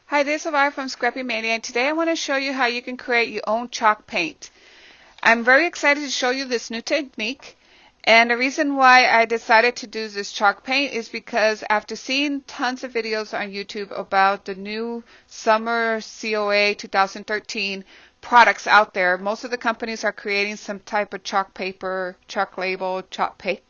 Hi, this is Elvira from Scrappy Mania, and today I want to show you how you can create your own chalk paint. I'm very excited to show you this new technique, and the reason why I decided to do this chalk paint is because after seeing tons of videos on YouTube about the new Summer COA 2013 products out there, most of the companies are creating some type of chalk paper, chalk label, chalk paint,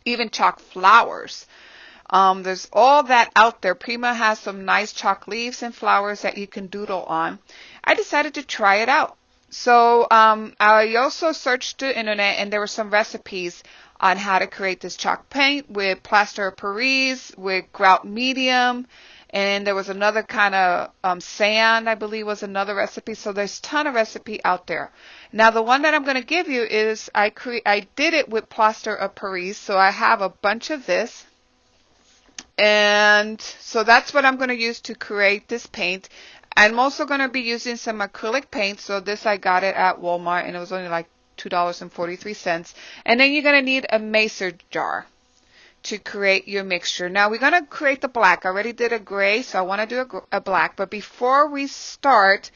even chalk flowers. There's all that out there. Prima has some nice chalk leaves and flowers that you can doodle on. I decided to try it out. So I also searched the internet, and there were some recipes on how to create this chalk paint with plaster of Paris, with grout medium, and there was another kind of sand, I believe was another recipe. So there's a ton of recipe out there. Now the one that I'm going to give you is I did it with plaster of Paris. So I have a bunch of this. And so that's what I'm going to use to create this paint. I'm also going to be using some acrylic paint. So this I got it at Walmart, and it was only like $2.43. And then you're going to need a mason jar to create your mixture. Now we're going to create the black. I already did a gray, so I want to do a black. But before we start,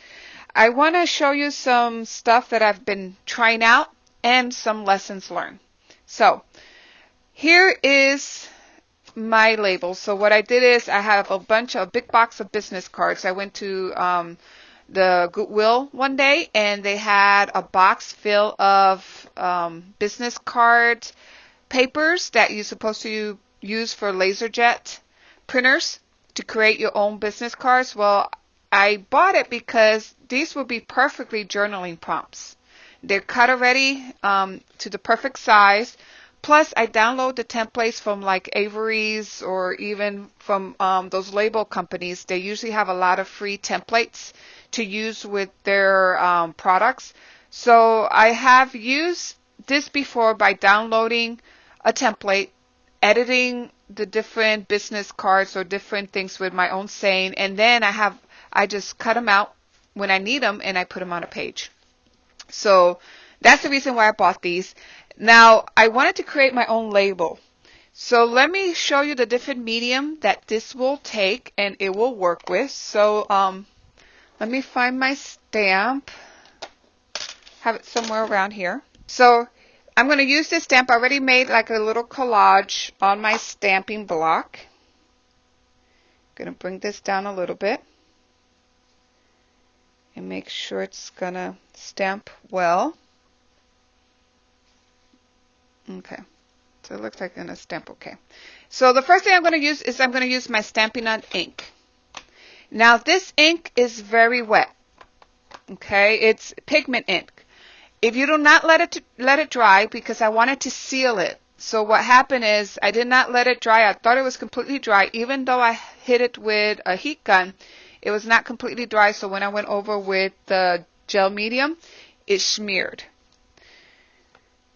I want to show you some stuff that I've been trying out and some lessons learned. So here is my labels. So what I did is I have a big box of business cards. I went to the Goodwill one day, and they had a box full of business card papers that you're supposed to use for LaserJet printers to create your own business cards. Well, I bought it because these will be perfectly journaling prompts. They're cut already to the perfect size. Plus, I download the templates from like Avery's or even from those label companies. They usually have a lot of free templates to use with their products. So I have used this before by downloading a template, editing the different business cards or different things with my own saying, and then I just cut them out when I need them and I put them on a page. So that's the reason why I bought these. Now, I wanted to create my own label. So let me show you the different medium that this will take and it will work with. So let me find my stamp. Have it somewhere around here. So I'm going to use this stamp. I already made like a little collage on my stamping block. I'm going to bring this down a little bit and make sure it's going to stamp well. Okay, so it looks like in a stamp okay. So the first thing I'm going to use is I'm going to use my Stampin' Up! Ink. Now this ink is very wet. Okay, it's pigment ink. If you do not let it dry, because I wanted to seal it. So what happened is I did not let it dry. I thought it was completely dry. Even though I hit it with a heat gun, it was not completely dry. So when I went over with the gel medium, it smeared.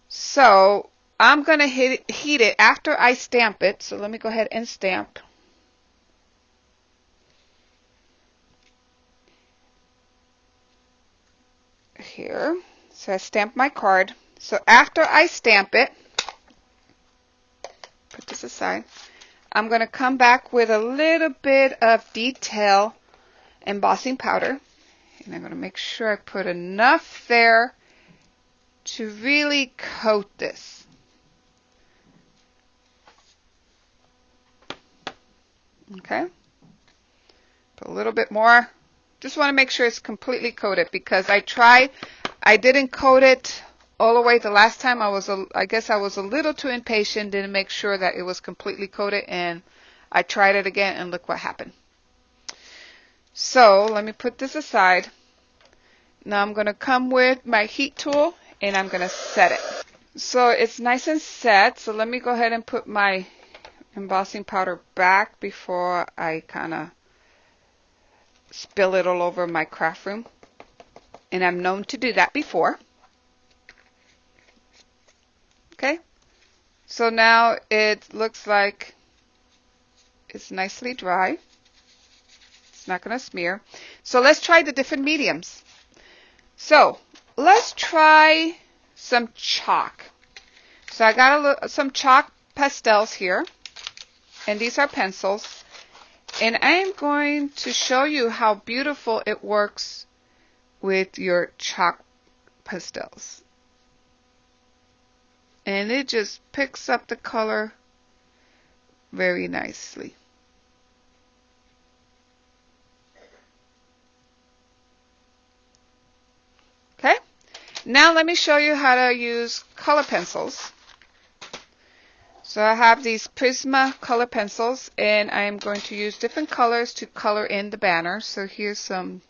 So I'm going to heat it after I stamp it. So let me go ahead and stamp. Here. So I stamped my card. So after I stamp it, put this aside, I'm going to come back with a little bit of detail embossing powder. And I'm going to make sure I put enough there to really coat this. Okay, put a little bit more. Just want to make sure it's completely coated, because I didn't coat it all the way the last time. I guess I was a little too impatient, didn't make sure that it was completely coated, and I tried it again and look what happened. So let me put this aside. Now I'm going to come with my heat tool and I'm going to set it. So it's nice and set. So let me go ahead and put my embossing powder back before I kind of spill it all over my craft room. And I'm known to do that before. Okay. So now it looks like it's nicely dry. It's not going to smear. So let's try the different mediums. So let's try some chalk. So I got some chalk pastels here. And these are pencils. And I'm going to show you how beautiful it works with your chalk pastels. And it just picks up the color very nicely. Okay, now let me show you how to use color pencils. So I have these Prisma color pencils, and I am going to use different colors to color in the banner. So here's some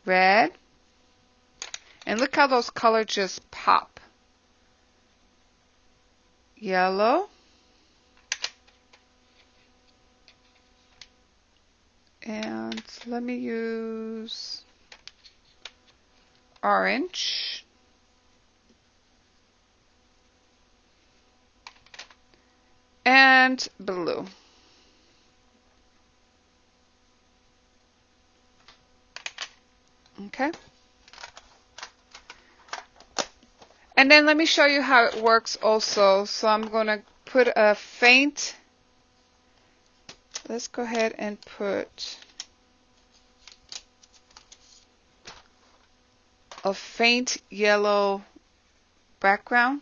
red, and look how those colors just pop. Yellow, and let me use orange, and blue. Okay. And then let me show you how it works also. So I'm going to put a faint, let's go ahead and put a faint yellow background.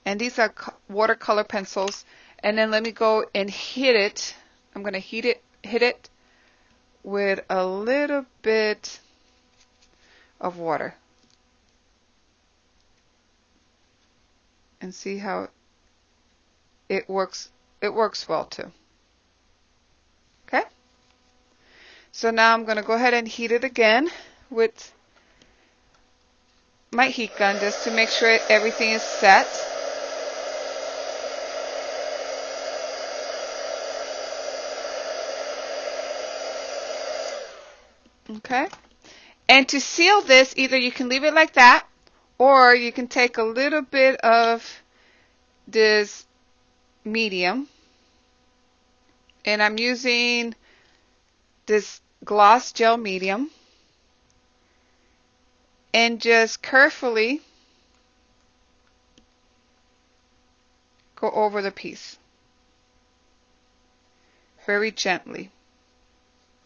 And these are watercolor pencils. And then let me go and hit it. I'm going to hit it with a little bit of water. And see how it works. It works well too. Okay? So now I'm going to go ahead and heat it again with my heat gun just to make sure everything is set. Okay? And to seal this, either you can leave it like that, or you can take a little bit of this medium, and I'm using this gloss gel medium, and just carefully go over the piece. Very gently.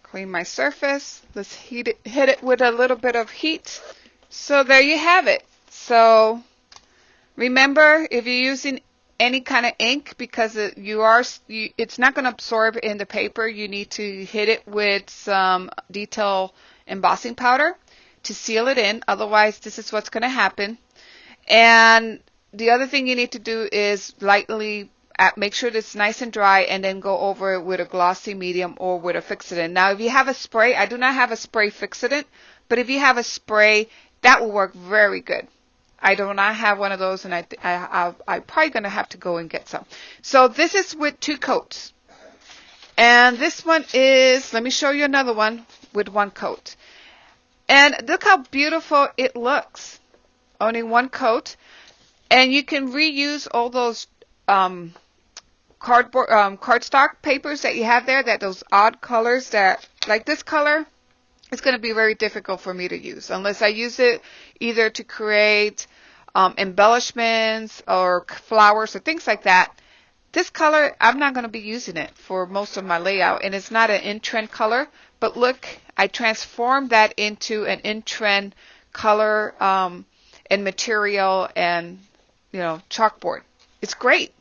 Clean my surface. Let's hit it with a little bit of heat. So there you have it. So remember, if you're using any kind of ink, because it's not going to absorb in the paper, you need to hit it with some detail embossing powder to seal it in. Otherwise, this is what's going to happen. And the other thing you need to do is lightly make sure it's nice and dry, and then go over it with a glossy medium or with a fixative. Now, if you have a spray, I do not have a spray fixative, but if you have a spray, that will work very good. I do not have one of those, and I'm probably going to have to go and get some. So this is with 2 coats. And this one is, let me show you another one with 1 coat. And look how beautiful it looks. Only 1 coat. And you can reuse all those cardstock papers that you have there, those odd colors that, like this color, it's going to be very difficult for me to use unless I use it either to create embellishments or flowers or things like that. This color, I'm not going to be using it for most of my layout, and it's not an in-trend color, but look, I transformed that into an in-trend color and material and, chalkboard. It's great.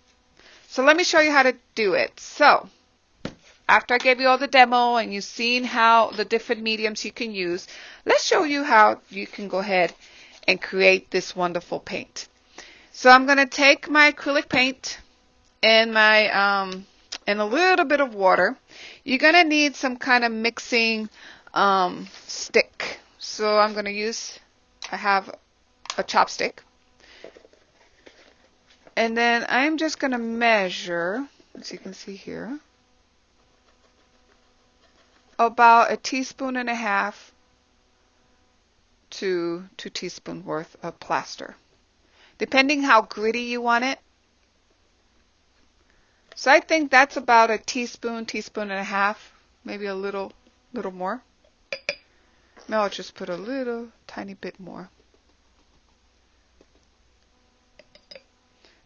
So let me show you how to do it. So after I gave you all the demo and you've seen how the different mediums you can use, let's show you how you can go ahead and create this wonderful paint. So I'm going to take my acrylic paint and my and a little bit of water. You're going to need some kind of mixing stick. So I'm going to I have a chopstick. And then I'm just going to measure, as you can see here, about 1.5 teaspoons to 2 teaspoons worth of plaster, depending how gritty you want it. So I think that's about 1 teaspoon, 1.5 teaspoons, maybe a little more. Now I'll just put a little tiny bit more.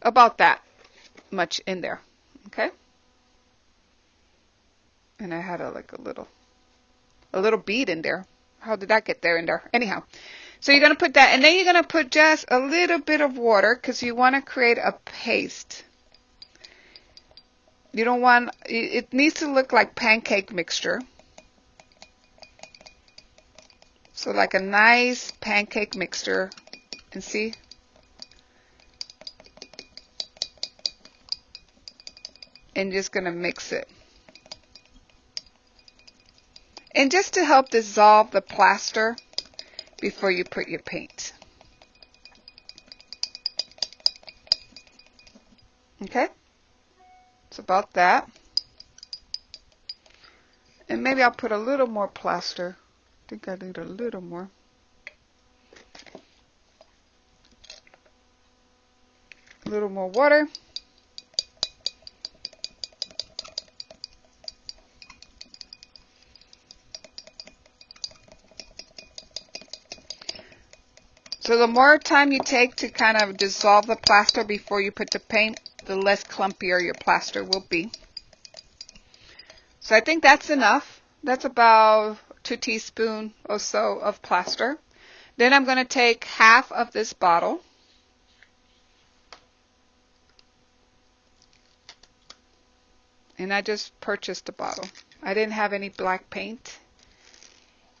About that much in there. Okay. And I had like a little bead in there. How did that get there in there? Anyhow, so you're going to put that, and then you're going to put just a little bit of water because you want to create a paste. You don't want, it needs to look like pancake mixture. So like a nice pancake mixture. And see? And just going to mix it. And just to help dissolve the plaster before you put your paint. Okay? It's about that. And maybe I'll put a little more plaster. I think I need a little more. A little more water. So the more time you take to kind of dissolve the plaster before you put the paint, the less clumpier your plaster will be. So I think that's enough. That's about 2 teaspoons or so of plaster. Then I'm going to take half of this bottle. And I just purchased a bottle. I didn't have any black paint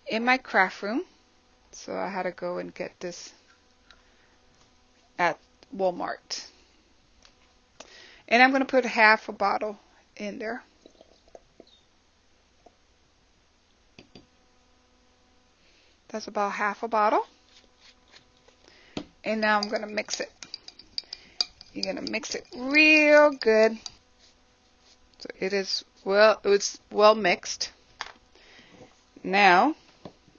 in my craft room. So I had to go and get this at Walmart. And I'm going to put half a bottle in there. That's about half a bottle. And now I'm going to mix it. You're going to mix it real good. So it's well mixed. Now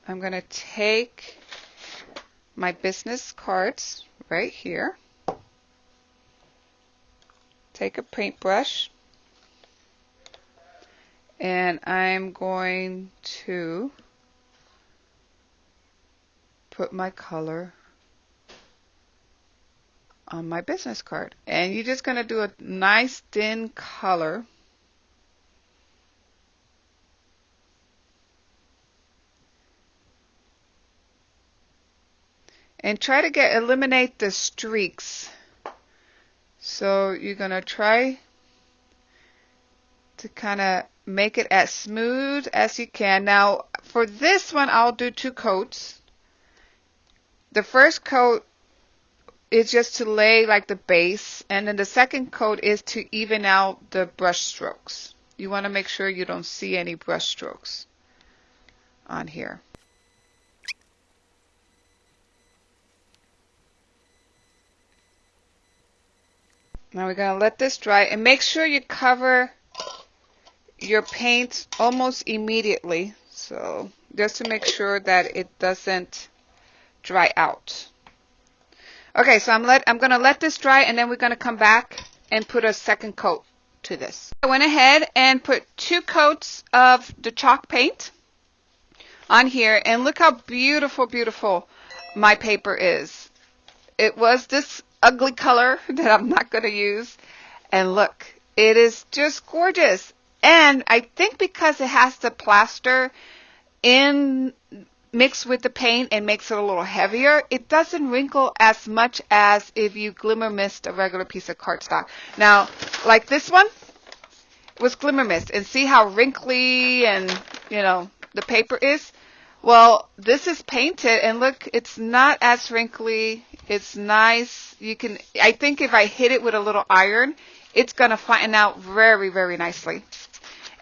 I'm going to take my business cards right here. Take a paintbrush. And I'm going to put my color on my business card. And you're just going to do a nice thin color. And try to eliminate the streaks. So you're going to try to kind of make it as smooth as you can. Now, for this one, I'll do 2 coats. The first coat is just to lay like the base, and then the second coat is to even out the brush strokes. You want to make sure you don't see any brush strokes on here. Now we're going to let this dry, and make sure you cover your paint almost immediately. So just to make sure that it doesn't dry out. Okay, so I'm going to let this dry, and then we're going to come back and put a second coat to this. I went ahead and put 2 coats of the chalk paint on here, and look how beautiful, beautiful my paper is. It was this ugly color that I'm not going to use, and look, it is just gorgeous. And I think because it has the plaster in mixed with the paint and makes it a little heavier, it doesn't wrinkle as much as if you glimmer mist a regular piece of cardstock. Now, like this one was glimmer mist, and see how wrinkly and the paper is. Well, this is painted, and look, it's not as wrinkly. It's nice. I think if I hit it with a little iron, it's going to flatten out very, very nicely.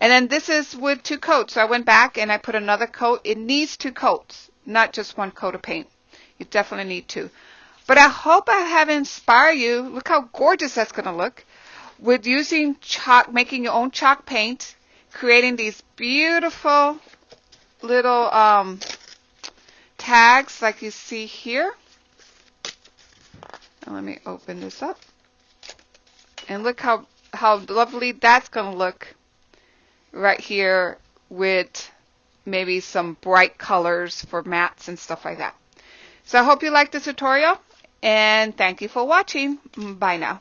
And then this is with 2 coats. So I went back and I put another coat. It needs 2 coats, not just 1 coat of paint. You definitely need 2. But I hope I have inspired you. Look how gorgeous that's going to look. With using chalk, making your own chalk paint, creating these beautiful little tags like you see here. And let me open this up. And look how lovely that's going to look right here with maybe some bright colors for mats and stuff like that. So I hope you liked this tutorial, and thank you for watching. Bye now.